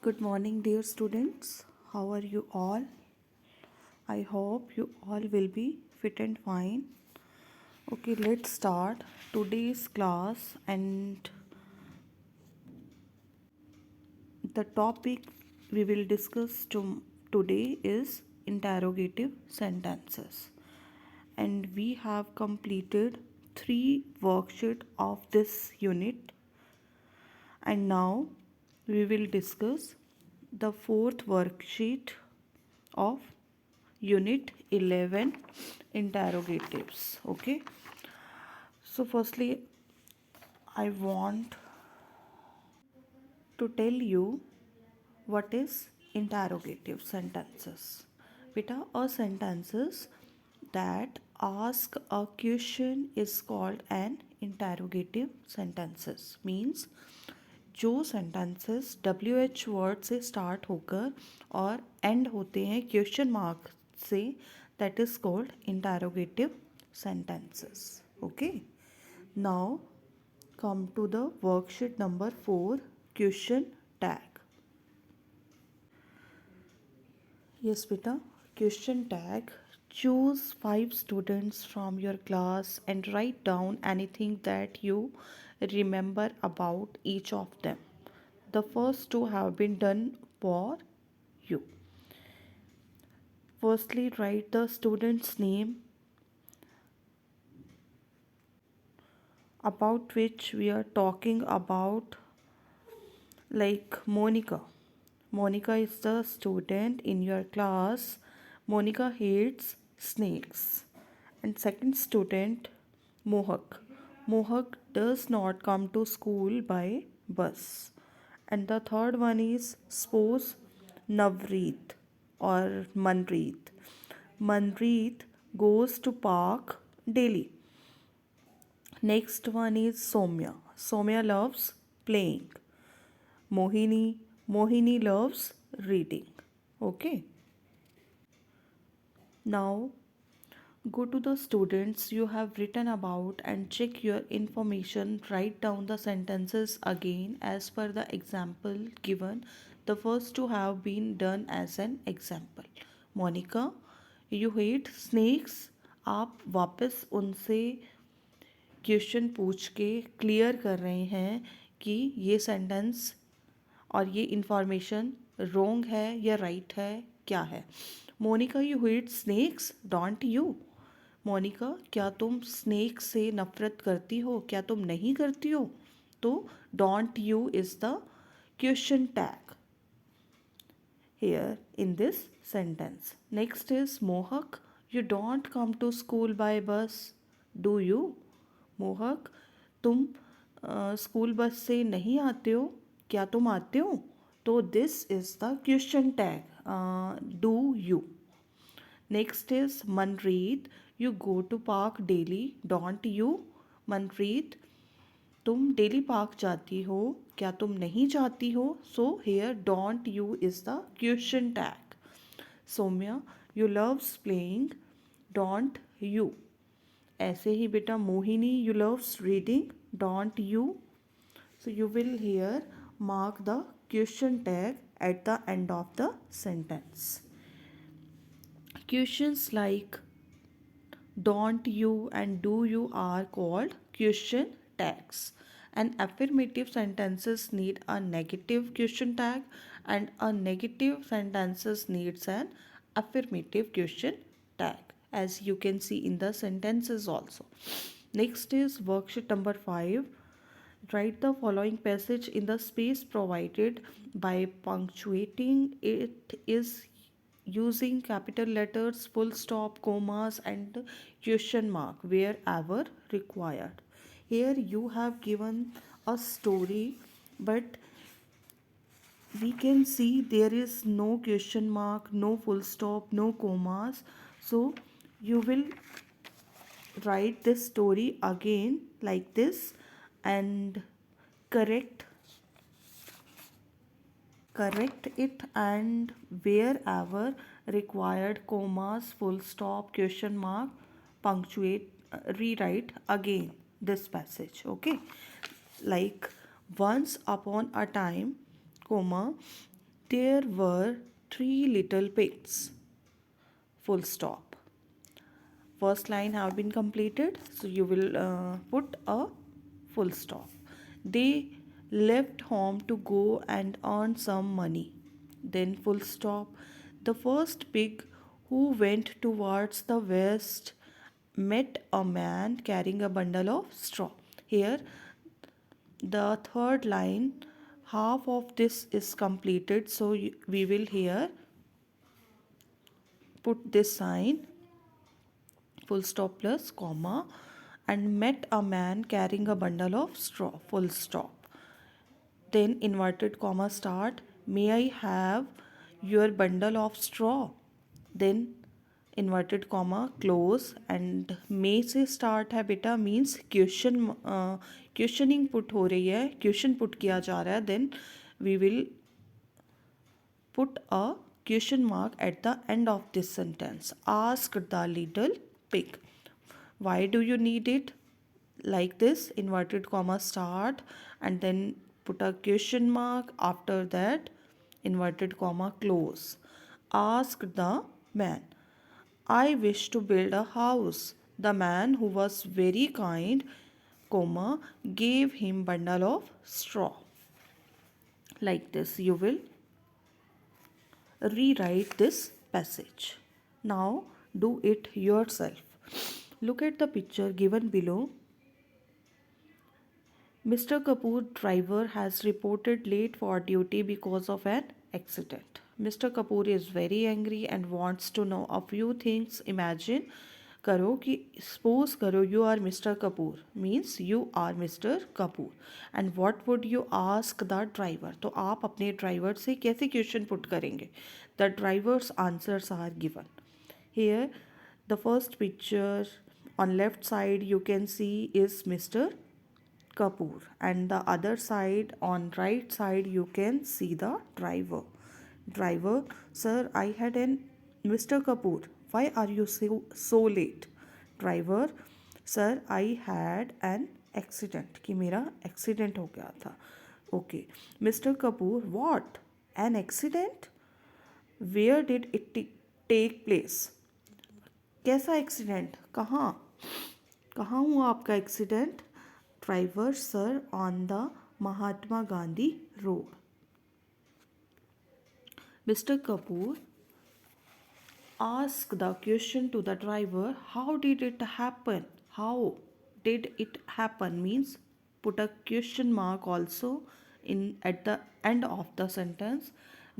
Good morning, dear students. How are you all? I hope you all will be fit and fine. Okay, let's start today's class, and the topic we will discuss today is interrogative sentences. And we have completed 3 worksheets of this unit, and now we will discuss the 4th worksheet of unit 11, interrogatives. Okay, so firstly I want to tell you what is interrogative sentences. Beta, a sentences that ask a question is called an interrogative sentences. Means जो sentences WH word से start होकर और and होते हैं question mark से, that is called interrogative sentences. Okay, now come to the worksheet number 4, question tag. Yes beta, question tag. Choose 5 students from your class and write down anything that you remember about each of them. The first 2 have been done for you. Firstly, write the student's name about which we are talking about, like Monica. Monica is the student in your class. Monica hates snakes. And second student, Mohak. Mohak does not come to school by bus. And the third one is suppose Navreet or Manreet. Manreet goes to park daily. Next one is Somya. Somya loves playing. Mohini. Mohini loves reading. Okay. Now go to the students you have written about and check your information. Write down the sentences again as per the example given. The first 2 have been done as an example. Monica, you hate snakes. आप वापस उनसे question पूछ के clear कर रहे हैं कि ये सेंटेंस और ये इंफॉर्मेशन रॉन्ग है या राइट है, क्या है. Monica, you hate snakes, don't you. Monica, क्या तुम स्नेक से नफरत करती हो, क्या तुम नहीं करती हो. तो don't you is the question tag here in this sentence. Next is Mohak, you don't come to school by bus, do you. मोहक, तुम स्कूल बस से नहीं आते हो, क्या तुम आते हो. तो this is the question tag, do you. Next is मनरीत, you go to park daily, don't you. मनरीत, तुम डेली पार्क जाती हो, क्या तुम नहीं जाती हो. So here don't you is the question tag. Soumya, you loves playing, don't you. ऐसे ही बेटा Mohini, you loves reading, don't you. So you will here mark the question tag at the end of the sentence. Questions like don't you and do you are called question tags. And affirmative sentences need a negative question tag, and a negative sentences needs an affirmative question tag, as you can see in the sentences also. Next is worksheet number 5. Write the following passage in the space provided by punctuating it is using capital letters, full stop, commas and question mark wherever required. Here you have given a story, but we can see there is no question mark, no full stop, no commas. So you will write this story again like this and correct it, and wherever required, commas, full stop, question mark, punctuate, rewrite again this passage. Okay, like once upon a time, comma, There were three little pigs. Full stop. First line have been completed, so you will put a full stop. They left home to go and earn some money. Then full stop. The first pig who went towards the west met a man carrying a bundle of straw. Here the third line, half of this is completed, so we will here put this sign full stop plus comma, and met a man carrying a bundle of straw, full stop. Then inverted comma start, may I have your bundle of straw? Then inverted comma close, and may से start है बेटा, means questioning put हो रही है, question put किया जा रहा है. Then we will put a question mark at the end of this sentence. Asked the little pig. Why do you need it? Like this, inverted comma start, and then put a question mark, after that inverted comma close. Asked the man, I wish to build a house. The man, who was very kind, comma, gave him bundle of straw. Like this you will rewrite this passage. Now do it yourself. Look at the picture given below. Mr. Kapoor, driver, has reported late for duty because of an accident. Mr. Kapoor is very angry and wants to know a few things. Imagine करो कि suppose करो you are Mr. Kapoor, means you are Mr. Kapoor, and what would you ask the driver? तो आप अपने driver से कैसे question put करेंगे? The driver's answers are given. Here the first picture on left side you can see is Mr. Kapoor, and the other side on right side you can see the driver. Driver, sir, I had an Mr. Kapoor, why are you so late? Driver, sir, I had an accident, कि मेरा accident हो गया था. Okay. Mr. Kapoor, what? An accident? Where did it take place? कैसा accident? कहाँ कहाँ हुआ आपका accident? Driver, sir, on the Mahatma Gandhi road. Mr. Kapoor asked the question to the driver, how did it happen? How did it happen means put a question mark also in at the end of the sentence.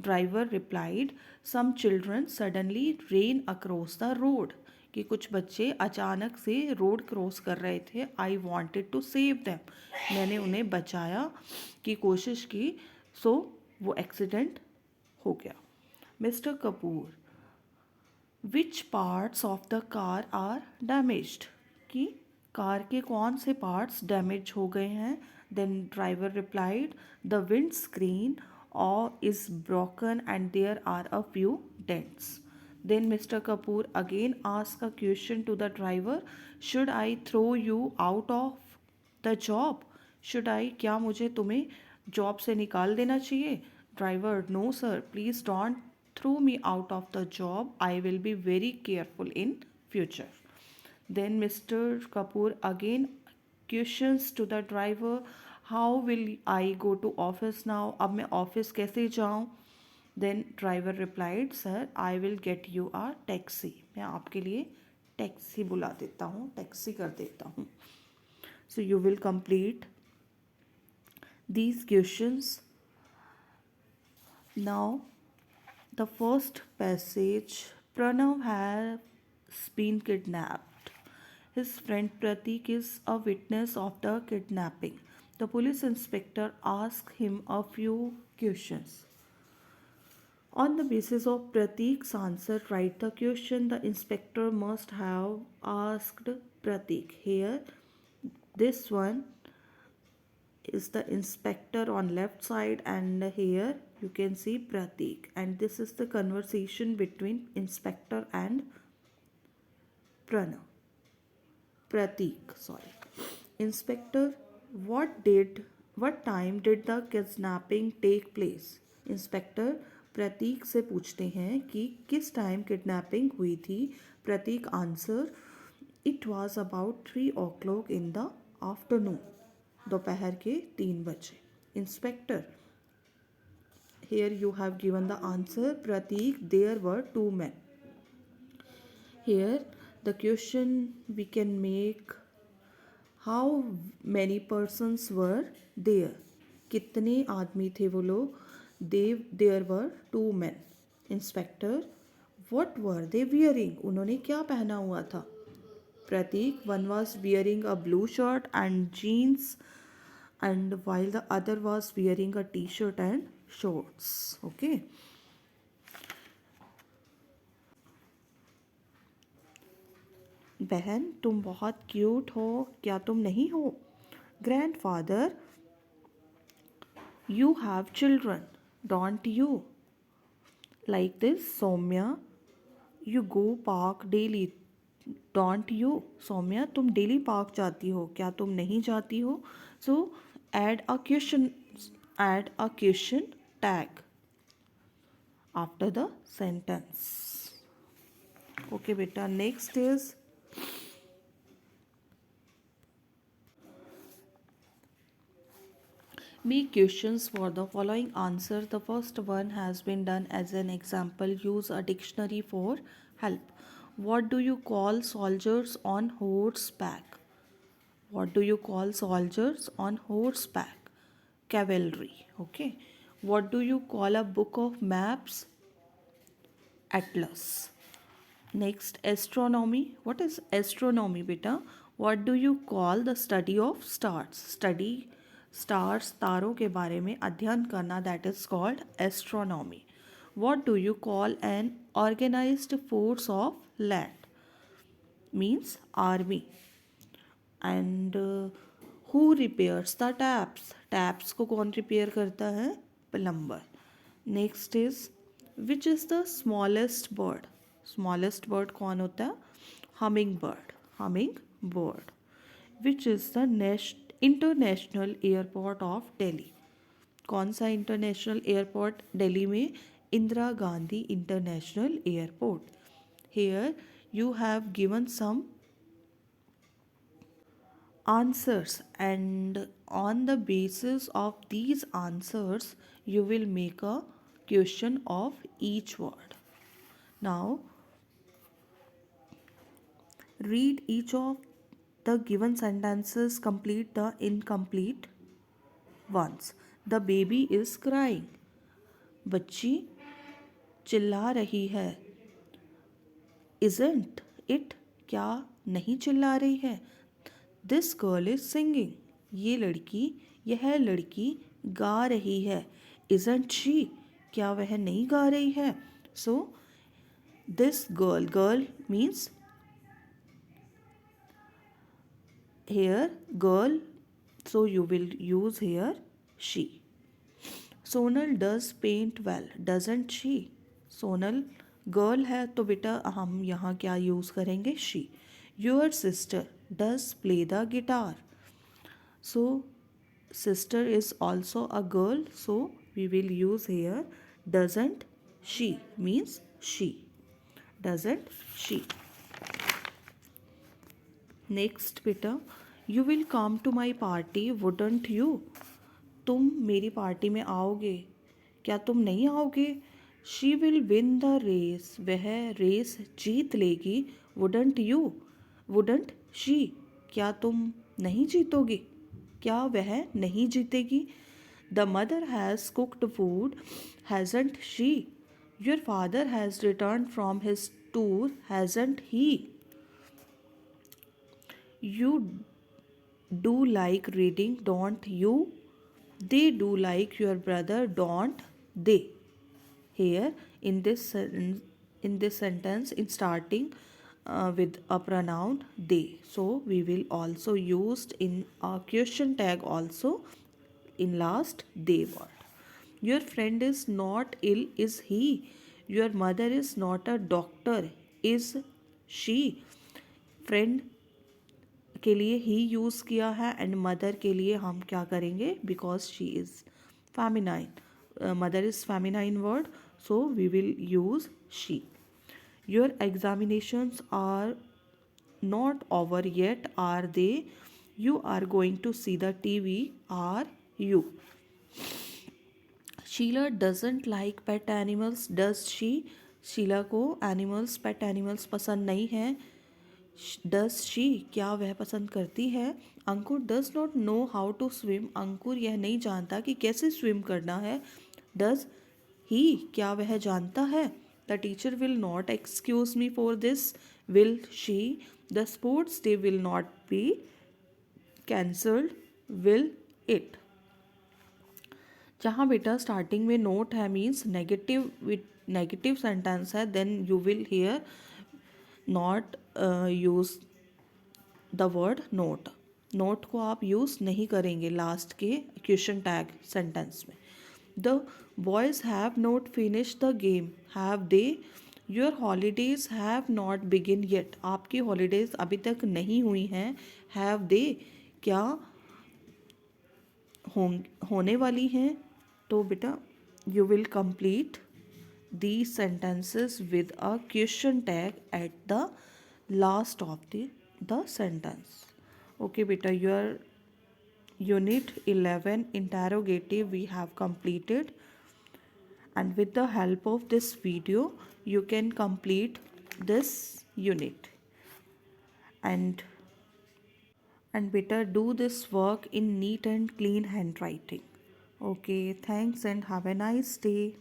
Driver replied, some children suddenly ran across the road, कि कुछ बच्चे अचानक से road cross कर रहे थे. I wanted to save them, मैंने उन्हें बचाया की कोशिश की, सो वो एक्सीडेंट हो गया. Mister Kapoor, which parts of the car are damaged, कि कार के कौन से पार्ट्स डैमेज हो गए हैं. Then driver replied, the windscreen और is broken and there are a few dents. Then Mr. Kapoor again asked a question to the driver, should I throw you out of the job? Should I, क्या मुझे तुम्हें job से निकाल देना चाहिए? Driver, no sir, please don't throw me out of the job. I will be very careful in future. Then Mr. Kapoor again questions to the driver, how will I go to office now? अब मैं office कैसे जाऊँ? Then driver replied, sir I will get you a taxi, मैं आपके लिए taxi बुला देता हूँ, टैक्सी कर देता हूँ. सो you will complete these questions. Now the first passage, Pranav has been kidnapped. His friend Pratik is a witness of the kidnapping. The police inspector asks him a few questions. On the basis of Pratik's answer, write the question the inspector must have asked Pratik. Here, this one is the inspector on left side, and here you can see Pratik. And this is the conversation between inspector and Pratik. Sorry. Inspector, what time did the kidnapping take place? Inspector, Prateek से पूछते हैं कि किस time kidnapping हुई थी. Prateek answer, it was about 3 o'clock in the afternoon. दोपहर के 3 बजे. Inspector, here you have given the answer. Pratik, there were 2 men. Here the question we can make, how many persons were there. कितने आदमी थे वो लोग. There were 2 men. Inspector, what were they wearing? उन्होंने क्या पहना हुआ था. Pratik, one was wearing a blue shirt and jeans, and while the other was wearing a t-shirt and shorts. Okay. बहन, तुम बहुत क्यूट हो, क्या तुम नहीं हो. Grandfather, you have children, don't you. Like this, Soumya, you go park daily, don't you. Soumya, तुम daily park जाती हो, क्या तुम नहीं जाती हो. सो add a question tag after the sentence. Okay beta, next is make questions for the following answer. The first one has been done as an example. Use a dictionary for help. What do you call soldiers on horseback? What do you call soldiers on horseback? Cavalry. Okay. What do you call a book of maps? Atlas. Next, astronomy. What is astronomy, beta? What do you call the study of stars? Study stars, तारों के बारे में अध्ययन करना, that is called astronomy. What do you call an organized force of land? Means army. And who repairs the taps? Taps को कौन repair करता है? Plumber. Next is, which is the smallest bird? Smallest bird कौन होता है? Hummingbird. Hummingbird. Which is the international airport of Delhi? कौन सा international airport Delhi में? Indira Gandhi international airport. Here you have given some answers, and on the basis of these answers you will make a question of each word. Now read each of the given sentences, complete the incomplete ones. The baby is crying. बच्ची चिल्ला रही है. Isn't it? क्या नहीं चिल्ला रही है. This girl is singing. यह लड़की गा रही है. Isn't she? क्या वह नहीं गा रही है. So this girl means here girl, so you will use here she. Sonal does paint well, doesn't she? Sonal girl है तो बेटा हम यहाँ क्या यूज़ करेंगे? she. Your sister does play the guitar. So sister is also a girl, so we will use here doesn't she, means she. Doesn't she. Next बेटा, you will come to my party, wouldn't you? तुम मेरी party में आओगे, क्या तुम नहीं आओगे? She will win the race. वह रेस जीत लेगी. Wouldn't you? Wouldn't she? क्या तुम नहीं जीतोगी? क्या वह नहीं जीतेगी? The mother has cooked food, hasn't she? Your father has returned from his tour, hasn't he? You do like reading, don't you? They do like your brother, don't they? Here in this sentence, in starting with a pronoun they, so we will also used in a question tag also in last they word. Your friend is not ill, is he? Your mother is not a doctor, is she? Friend के लिए ही use किया है, and mother के लिए हम क्या करेंगे? Because she is feminine. mother is feminine word, so we will use she. Your examinations are not over yet, are they? You are going to see the TV, are you? Sheela doesn't like pet animals, does she? Sheela को animals, pet animals पसंद नहीं हैं. Does she, क्या वह पसंद करती है? Ankur does not know how to swim, Ankur यह नहीं जानता कि कैसे स्विम करना है. डज ही, क्या वह जानता है? The teacher will not excuse me for this, will she? The sports day will not be cancelled, will it? जहाँ बेटा स्टार्टिंग में नोट है मीन्स नेगेटिव, नेगेटिव सेंटेंस है, then you will here not use the word not. Not को आप use नहीं करेंगे last के क्वेश्चन टैग सेंटेंस में. The boys have not finish the game, have they? Your holidays have not begin yet, आपकी holidays अभी तक नहीं हुई हैं. हैव दे, क्या होने वाली हैं? तो बेटा you will complete these sentences with a question tag at the last of the sentence. Okay beta, your unit 11 interrogative we have completed, and with the help of this video you can complete this unit. And beta, do this work in neat and clean handwriting. Okay, thanks and have a nice day.